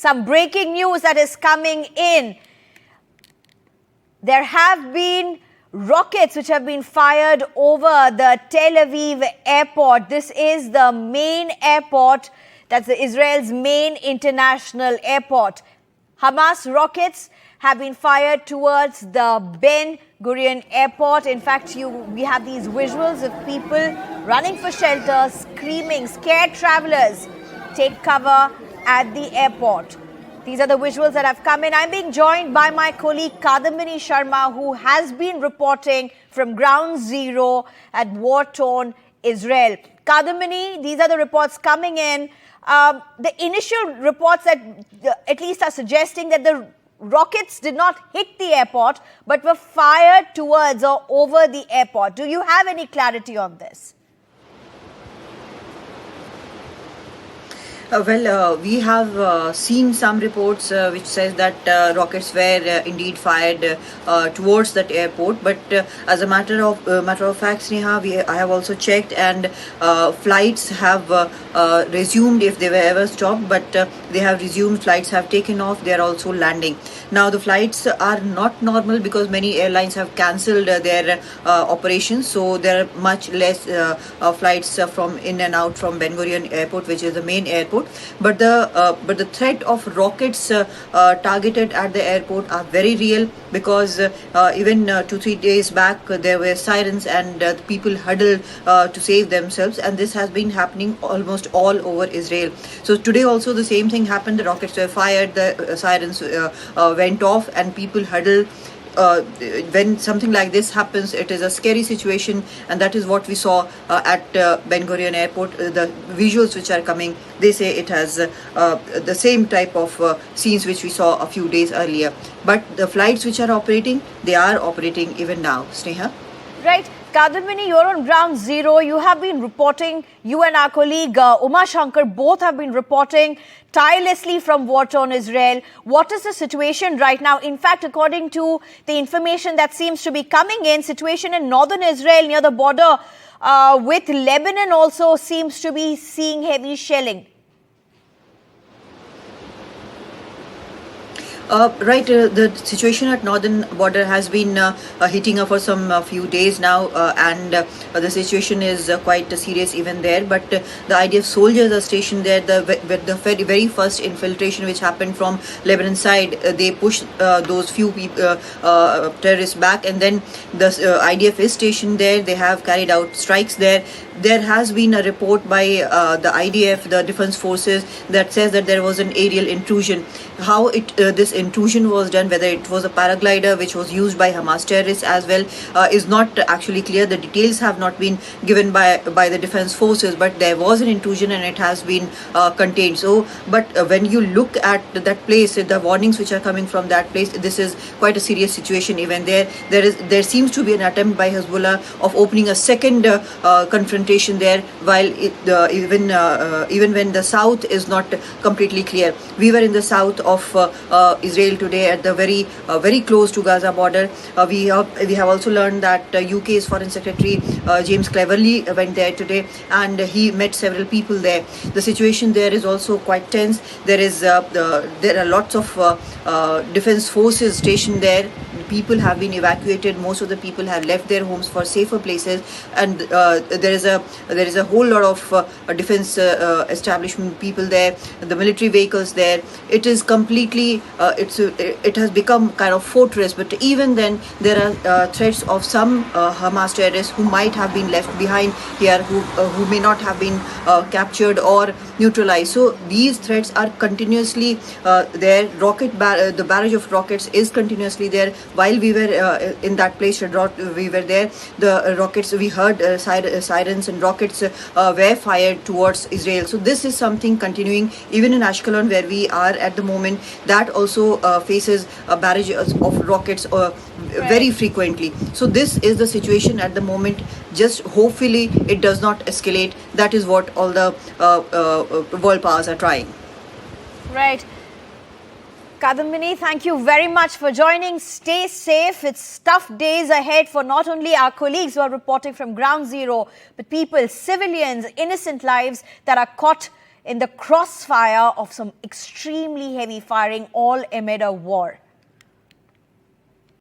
Some breaking news that is coming in. There have been rockets which have been fired over the Tel Aviv airport. This is the main airport. That's Israel's main international airport. Hamas rockets have been fired towards the Ben Gurion airport. In fact, we have these visuals of people running for shelter, screaming, scared travelers take cover at the airport. These are the visuals that have come in. I'm being joined by my colleague Kadambini Sharma, who has been reporting from ground zero at war-torn Israel. Kadambini, these are the reports coming in. The initial reports that at least are suggesting that the rockets did not hit the airport, but were fired towards or over the airport. Do you have any clarity on this? We have seen some reports which says that rockets were indeed fired towards that airport. But as a matter of fact, Sneha, I have also checked, and flights have resumed if they were ever stopped. But they have resumed. Flights have taken off. They are also landing. Now the flights are not normal because many airlines have cancelled their operations. So there are much less flights from in and out from Ben Gurion Airport, which is the main airport. But the threat of rockets targeted at the airport are very real, because even 2-3 days back there were sirens and people huddled to save themselves, and this has been happening almost all over Israel. So today also the same thing happened. The rockets were fired, the sirens went off, and people huddled. When something like this happens, it is a scary situation, and that is what we saw at Ben Gurion Airport. The visuals which are coming, they say it has the same type of scenes which we saw a few days earlier. But the flights which are operating, they are operating even now. Sneha? Right. Kadambini, you're on ground zero. You have been reporting, you and our colleague Uma Shankar both have been reporting tirelessly from war-torn Israel. What is the situation right now? In fact, according to the information that seems to be coming in, situation in northern Israel near the border with Lebanon also seems to be seeing heavy shelling. The situation at northern border has been heating up for some few days now, and the situation is quite serious even there. But the IDF soldiers are stationed there. The very first infiltration which happened from Lebanon side, they pushed those few people, terrorists back, and then the IDF is stationed there. They have carried out strikes there. There has been a report by the IDF, the defense forces, that says that there was an aerial intrusion. How this intrusion was done, whether it was a paraglider which was used by Hamas terrorists as well, is not actually clear. The details have not been given by the defense forces, but there was an intrusion and it has been contained. So, but when you look at that place, the warnings which are coming from that place, this is quite a serious situation. Even there seems to be an attempt by Hezbollah of opening a second confrontation there, while even when the south is not completely clear. We were in the south of Israel today, at the very close to Gaza border. We have also learned that UK's Foreign Secretary James Cleverly went there today, and he met several people there. The situation there is also quite tense. There are lots of defense forces stationed there. People have been evacuated. Most of the people have left their homes for safer places, and there is a whole lot of defense establishment people there, the military vehicles there. It is completely it has become kind of fortress. But even then, there are threats of some Hamas terrorists who might have been left behind here, who may not have been captured or neutralized. So these threats are continuously there. The barrage of rockets is continuously there. While we were in that place, we were there, the rockets, we heard sirens, and rockets were fired towards Israel. So this is something continuing even in Ashkelon, where we are at the moment. That also faces a barrage of rockets very frequently. So this is the situation at the moment. Just hopefully it does not escalate. That is what all the world powers are trying. Right. Kadambini, thank you very much for joining. Stay safe. It's tough days ahead for not only our colleagues who are reporting from ground zero, but people, civilians, innocent lives that are caught in the crossfire of some extremely heavy firing, all amid a war.